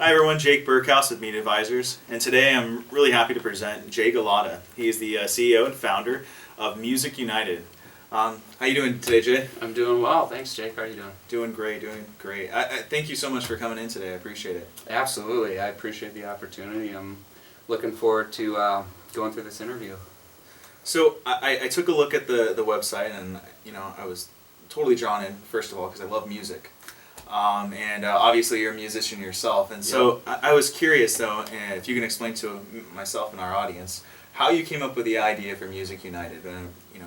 Hi everyone, Jake Burkhouse with Media Advisors, and today I'm really happy to present Jay Gulotta. He is the CEO and founder of Music United. How you doing today, Jay? I'm doing well, thanks Jake. How are you doing? Doing great, doing great. I thank you so much for coming in today. I appreciate it. Absolutely, I appreciate the opportunity. I'm looking forward to going through this interview. So I took a look at the website, and I was totally drawn in, first of all, because I love music. And obviously you're a musician yourself, and so yep. I was curious though, if you can explain to myself and our audience how you came up with the idea for Music United,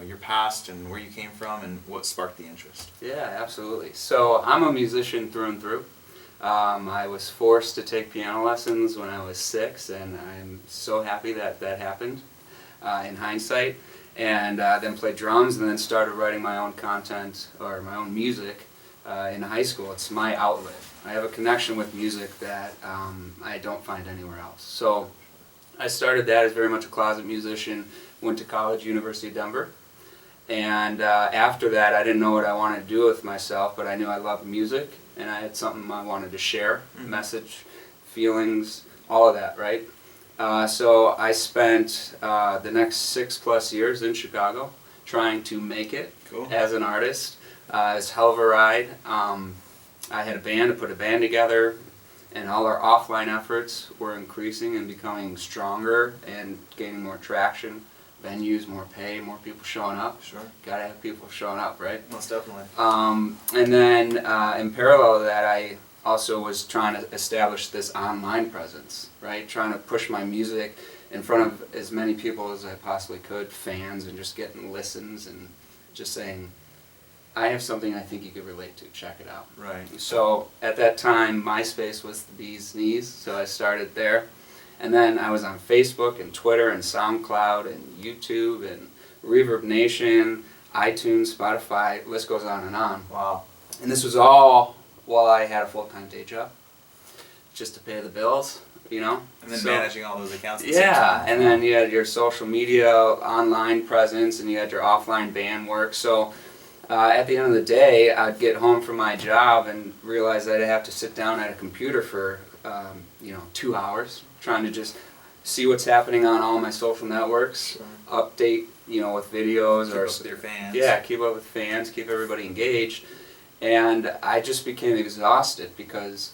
your past and where you came from and what sparked the interest. Yeah, absolutely. So I'm a musician through and through. I was forced to take piano lessons when I was 6, and I'm so happy that happened in hindsight, and then played drums and then started writing my own content or my own music. In high school. It's my outlet. I have a connection with music that I don't find anywhere else. So I started that as very much a closet musician, went to college, University of Denver, and after that I didn't know what I wanted to do with myself, but I knew I loved music and I had something I wanted to share, message, feelings, all of that, right? So I spent the next 6+ years in Chicago trying to make it as an artist. It's a hell of a ride. I had a band to put a band together, and all our offline efforts were increasing and becoming stronger and gaining more traction. Venues, more pay, more people showing up. Sure. Gotta have people showing up, right? Most definitely. And then in parallel to that, I also was trying to establish this online presence, right? Trying to push my music in front of as many people as I possibly could, fans, and just getting listens and just saying, I have something I think you could relate to. Check it out. Right. So at that time, MySpace was the bee's knees, so I started there. And then I was on Facebook and Twitter and SoundCloud and YouTube and Reverb Nation, iTunes, Spotify, list goes on and on. Wow. And this was all while I had a full-time day job, just to pay the bills, And then managing all those accounts at the same same time. And then you had your social media, online presence, and you had your offline band work. So at the end of the day, I'd get home from my job and realize I'd have to sit down at a computer for 2 hours, trying to just see what's happening on all my social networks, update, with videos, keep or up with your fans. Yeah, keep up with fans, keep everybody engaged, and I just became exhausted because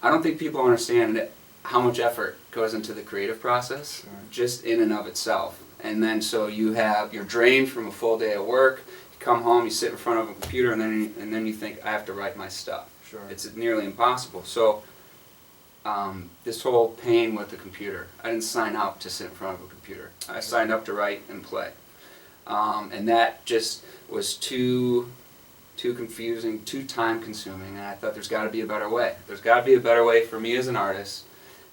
I don't think people understand how much effort goes into the creative process, just in and of itself. And then so you're drained from a full day of work. Come home, you sit in front of a computer, and then you think, I have to write my stuff. Sure. It's nearly impossible. So this whole pain with the computer, I didn't sign up to sit in front of a computer. I signed up to write and play. And that just was too confusing, too time consuming, and I thought there's got to be a better way. There's got to be a better way for me as an artist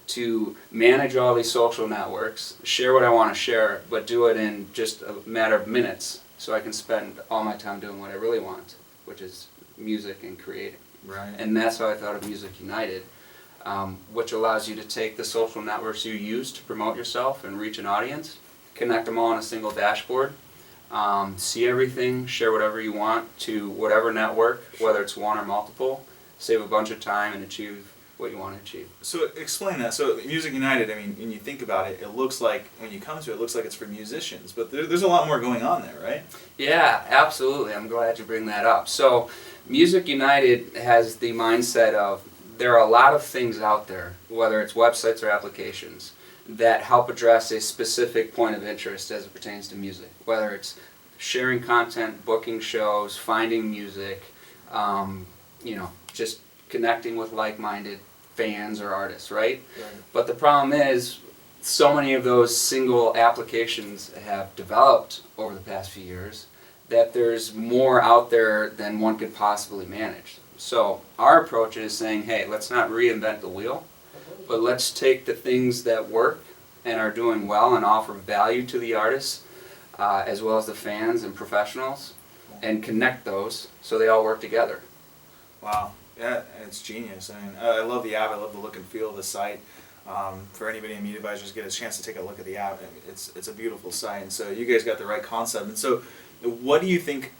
to manage all these social networks, share what I want to share, but do it in just a matter of minutes, so I can spend all my time doing what I really want, which is music and creating. Right. And that's how I thought of Music United, which allows you to take the social networks you use to promote yourself and reach an audience, connect them all on a single dashboard, see everything, share whatever you want to whatever network, whether it's one or multiple, save a bunch of time and achieve what you want to achieve. So explain that. So Music United, when you think about it, it looks like, when you come to it, it looks like it's for musicians, but there's a lot more going on there, right? Yeah, absolutely. I'm glad you bring that up. So Music United has the mindset of there are a lot of things out there, whether it's websites or applications, that help address a specific point of interest as it pertains to music, whether it's sharing content, booking shows, finding music, just connecting with like-minded fans or artists, right? But the problem is, so many of those single applications have developed over the past few years that there's more out there than one could possibly manage. So our approach is saying, hey, let's not reinvent the wheel, but let's take the things that work and are doing well and offer value to the artists, as well as the fans and professionals, and connect those so they all work together. Wow. Yeah, it's genius. I love the app. I love the look and feel of the site. For anybody in Media Advisors, get a chance to take a look at the app. It's a beautiful site, and so you guys got the right concept. And so, what do you think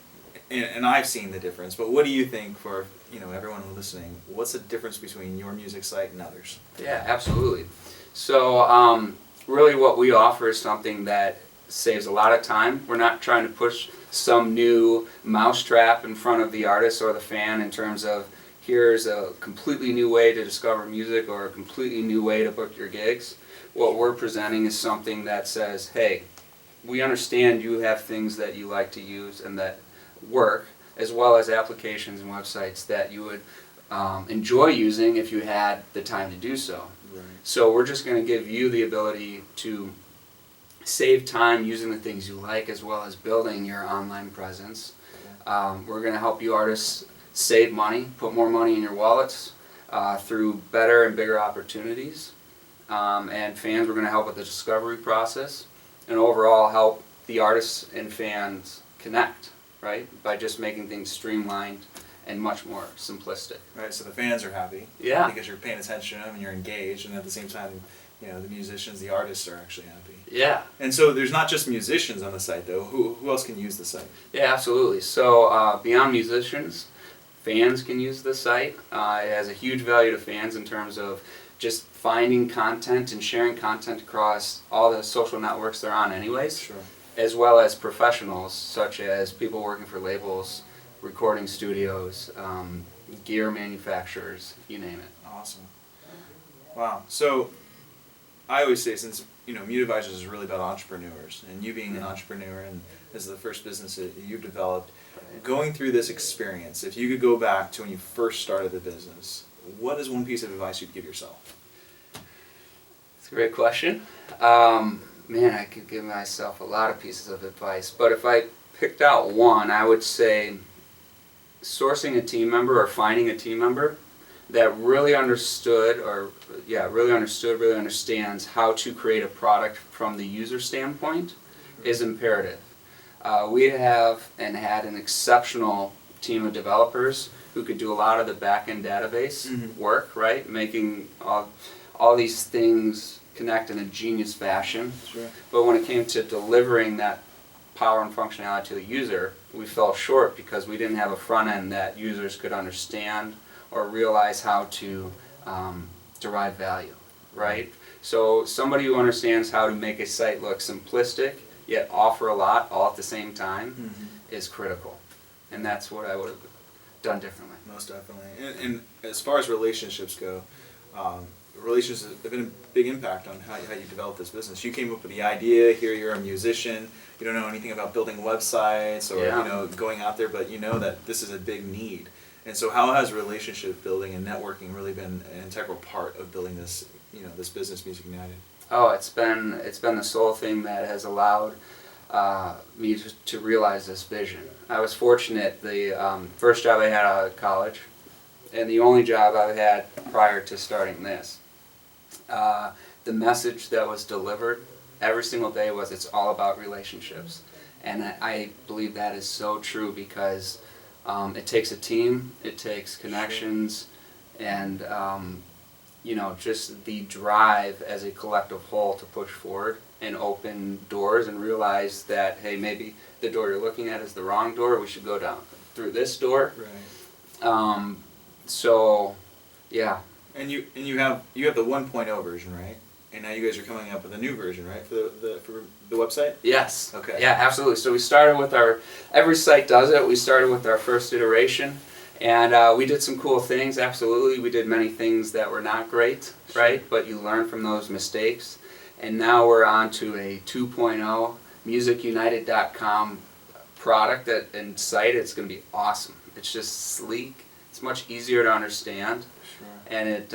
and I've seen the difference, but what do you think for, everyone listening? What's the difference between your music site and others? Yeah, absolutely. So really what we offer is something that saves a lot of time. We're not trying to push some new mousetrap in front of the artist or the fan in terms of here's a completely new way to discover music or a completely new way to book your gigs. What we're presenting is something that says, hey, we understand you have things that you like to use and that work, as well as applications and websites that you would enjoy using if you had the time to do so. Right. So we're just going to give you the ability to save time using the things you like, as well as building your online presence. We're going to help you artists save money, put more money in your wallets through better and bigger opportunities. And fans, we're going to help with the discovery process and overall help the artists and fans connect, right? By just making things streamlined and much more simplistic. Right, so the fans are happy. Yeah. Because you're paying attention to them and you're engaged, and at the same time, the musicians, the artists are actually happy. Yeah. And so there's not just musicians on the site, though. Who else can use the site? Yeah, absolutely. So beyond musicians, fans can use the site. It has a huge value to fans in terms of just finding content and sharing content across all the social networks they're on anyways. Sure. As well as professionals, such as people working for labels, recording studios, gear manufacturers, you name it. Awesome. Wow. So I always say, since Mute Advisors is really about entrepreneurs, and you being an entrepreneur and this is the first business that you've developed, going through this experience, if you could go back to when you first started the business, what is one piece of advice you'd give yourself? It's a great question. Man, I could give myself a lot of pieces of advice, but if I picked out one, I would say sourcing a team member or finding a team member that really really understands how to create a product from the user standpoint is imperative. We have and had an exceptional team of developers who could do a lot of the back-end database work, right? Making all these things connect in a genius fashion. Sure. But when it came to delivering that power and functionality to the user, we fell short because we didn't have a front end that users could understand or realize how to derive value, right? So somebody who understands how to make a site look simplistic yet offer a lot all at the same time is critical. And that's what I would have done differently. Most definitely. And as far as relationships go, relationships have been a big impact on how you develop this business. You came up with the idea, here you're a musician, you don't know anything about building websites or going out there, but you know that this is a big need. And so how has relationship building and networking really been an integral part of building this, this business, Music United? Oh, it's been the sole thing that has allowed me to realize this vision. I was fortunate. The first job I had out of college, and the only job I've had prior to starting this, the message that was delivered every single day was it's all about relationships. And I believe that is so true because it takes a team, it takes connections, and just the drive as a collective whole to push forward and open doors and realize that, hey, maybe the door you're looking at is the wrong door, we should go down through this door. Right. So, yeah. And you have the 1.0 version, right? And now you guys are coming up with a new version, right, for the website? Yes. Okay. Yeah, absolutely. So we started with every site does it. We started with our first iteration, and we did some cool things, absolutely. We did many things that were not great, right? But you learn from those mistakes. And now we're on to a 2.0 musicunited.com product and site. It's going to be awesome. It's just sleek. It's much easier to understand. Sure. And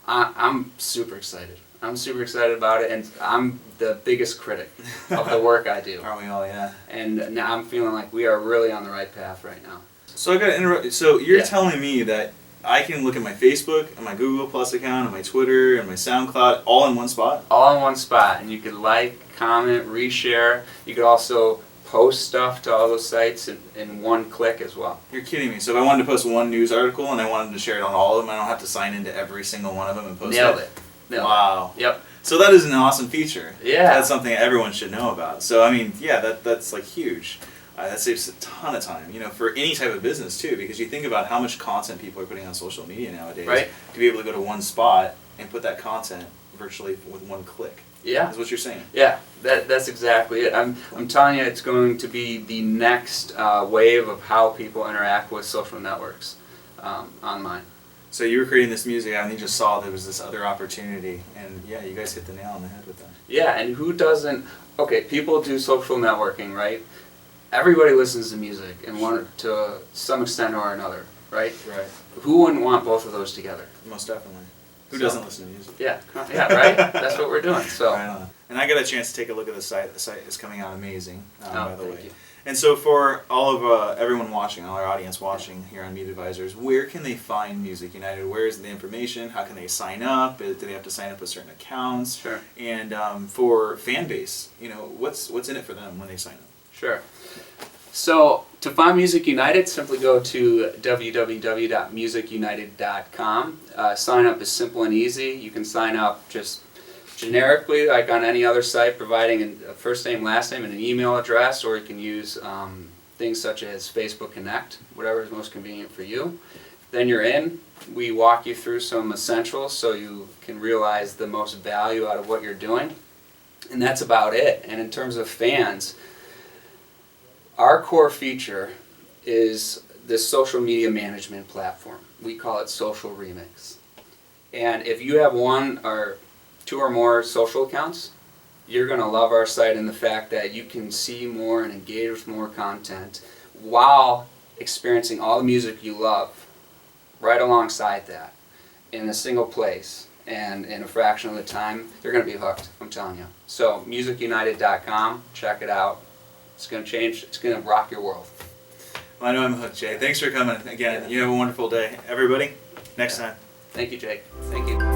I'm super excited. I'm super excited about it, and I'm the biggest critic of the work I do. Aren't we all, yeah? And now I'm feeling like we are really on the right path right now. So I got to interrupt. So you're telling me that I can look at my Facebook, and my Google Plus account, and my Twitter, and my SoundCloud all in one spot? All in one spot, and you could like, comment, reshare. You could also post stuff to all those sites in one click as well. You're kidding me. So if I wanted to post one news article and I wanted to share it on all of them, I don't have to sign into every single one of them and post Nailed it. Wow. Yep. So that is an awesome feature. Yeah. That's something everyone should know about. So I mean, yeah, that's like huge. That saves a ton of time, for any type of business too, because you think about how much content people are putting on social media nowadays. Right. To be able to go to one spot and put that content virtually with one click. Yeah. Is what you're saying. Yeah, that's exactly it. I'm telling you, it's going to be the next wave of how people interact with social networks online. So you were creating this music, and you just saw there was this other opportunity, and yeah, you guys hit the nail on the head with that. Yeah, and who doesn't? Okay, people do social networking, right? Everybody listens to music in one to some extent or another, right? Right. Who wouldn't want both of those together? Most definitely. Who So- doesn't listen to music? Yeah, right. That's what we're doing. So, Right on. And I got a chance to take a look at the site. The site is coming out amazing, by the thank way. you. And so for all of everyone watching, all our audience watching here on Meet Advisors, where can they find Music United? Where is the information? How can they sign up? Do they have to sign up with certain accounts? Sure. And for fan base, what's in it for them when they sign up? Sure. So to find Music United, simply go to www.musicunited.com. Sign up is simple and easy. You can sign up just generically, like on any other site, providing a first name, last name, and an email address, or you can use things such as Facebook Connect, whatever is most convenient for you. Then you're in. We walk you through some essentials so you can realize the most value out of what you're doing. And that's about it. And in terms of fans, our core feature is this social media management platform. We call it Social Remix. And if you have one or two or more social accounts, you're going to love our site in the fact that you can see more and engage with more content while experiencing all the music you love right alongside that in a single place and in a fraction of the time. You're going to be hooked, I'm telling you. So musicunited.com, check it out. It's going to change, it's going to rock your world. Well, I know I'm hooked, Jay. Thanks for coming again. You have a wonderful day. Everybody, next time. Thank you, Jake. Thank you.